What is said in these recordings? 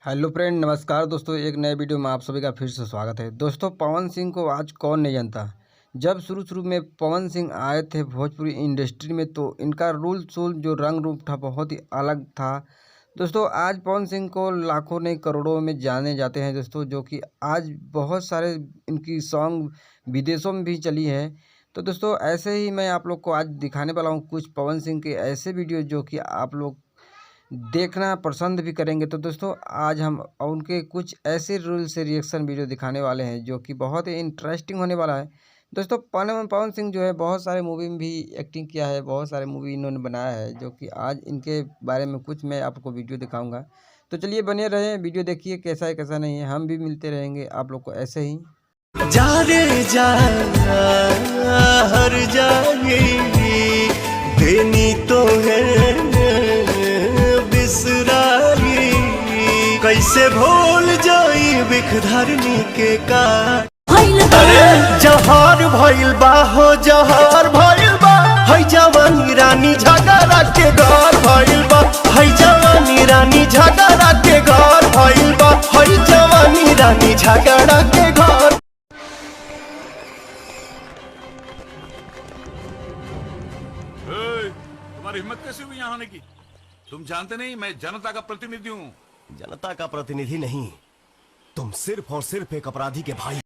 Hello friend, नमस्कार दोस्तों। एक नए वीडियो में आप सभी का फिर से स्वागत है। दोस्तों, पवन सिंह को आज कौन नहीं जानता। जब शुरू में पवन सिंह आए थे भोजपुरी इंडस्ट्री में तो इनका रूल जो रंग रूप था बहुत ही अलग था। दोस्तों, आज पवन सिंह को लाखों नहीं करोड़ों में जाने जाते हैं दोस्तों, जो कि आज बहुत सारे इनकी सॉन्ग विदेशों में भी चली है। तो दोस्तों, ऐसे ही मैं आप लोग को आज दिखाने वाला हूँ कुछ पवन सिंह के ऐसे वीडियो जो कि आप लोग देखना पसंद भी करेंगे। तो दोस्तों, आज हम उनके कुछ ऐसे रूल से रिएक्शन वीडियो दिखाने वाले हैं जो कि बहुत ही इंटरेस्टिंग होने वाला है। दोस्तों, पवन सिंह जो है बहुत सारे मूवी में भी एक्टिंग किया है, बहुत सारे मूवी इन्होंने बनाया है, जो कि आज इनके बारे में कुछ मैं आपको वीडियो दिखाऊंगा। तो चलिए बने रहें, वीडियो देखिए कैसा है कैसा नहीं है। हम भी मिलते रहेंगे आप लोग को ऐसे ही। जा रे जा हर जाए देनी तो है बिसराई, कैसे भूल जाई बिखधरनी के का। अरे जहर भइल बा हो जहर भइल बा, है जवानी रानी झगड़ा के घर भइल बा, है जवानी रानी झगड़ा के घर भइल बा, है जवानी रानी झगड़ा के घर। तुम्हारी हिम्मत कैसे हुई यहाँ आने की? तुम जानते नहीं मैं जनता का प्रतिनिधि हूँ। जनता का प्रतिनिधि नहीं, तुम सिर्फ और सिर्फ एक अपराधी के भाई।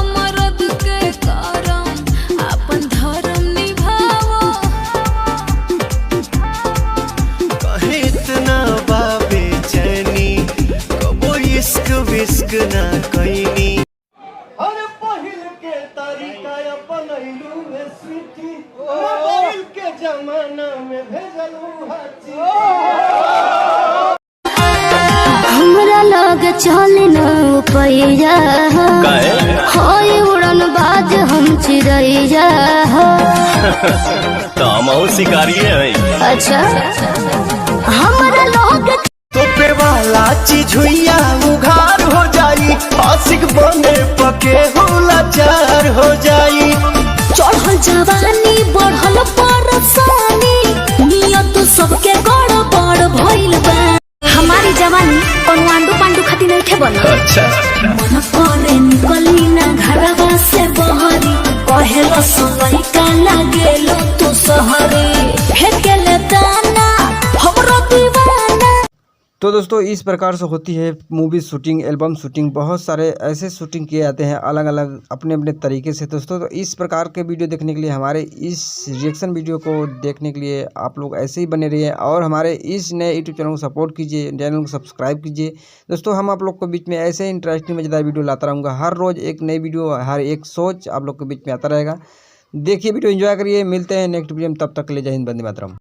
मरद के करम अपन धर्म निभाओ, कहे इतना बाबे चैनी कबो इश्क विस्क ना कईनी। अरे पहिल के तरीका अपनैलू रे स्वीटी, मोबाइल के जमाना में भेजलू हाची। हमरा लग चल न पैया होय उड़न बाज हम चिड़ैया तो हम शिकारी है। अच्छा, हमरा लग तोपे वाला चीज हुइया उघार हो जाई, आशिक बने पके लाचार हो जाई। चढ़ल जवानी बढ़ल परेशानी, नियत सबके गड़बड़ भइल बा। हमारी जवानी पांडु खाती नहीं थे बना। अच्छा, मन करे निकली ना घरवा से बहरी, कहेलो समय का लागेलो तू सहरी, फेंकेले दाना हमरो दीवाना। तो दोस्तों, इस प्रकार से होती है मूवी शूटिंग, एल्बम शूटिंग। बहुत सारे ऐसे शूटिंग किए जाते हैं अलग अलग अपने अपने तरीके से दोस्तों। तो इस प्रकार के वीडियो देखने के लिए, हमारे इस रिएक्शन वीडियो को देखने के लिए आप लोग ऐसे ही बने रहिए और हमारे इस नए यूट्यूब चैनल को सपोर्ट कीजिए, चैनल को सब्सक्राइब कीजिए। दोस्तों, हम आप लोग को बीच में ऐसे इंटरेस्टिंग मज़ेदार वीडियो लाता रहूँगा। हर रोज़ एक नई वीडियो, हर एक सोच आप लोग के बीच में आता रहेगा। देखिए वीडियो, एंजॉय करिए। मिलते हैं नेक्स्ट वीडियो में, तब तक के लिए जय हिंद, वंदे मातरम।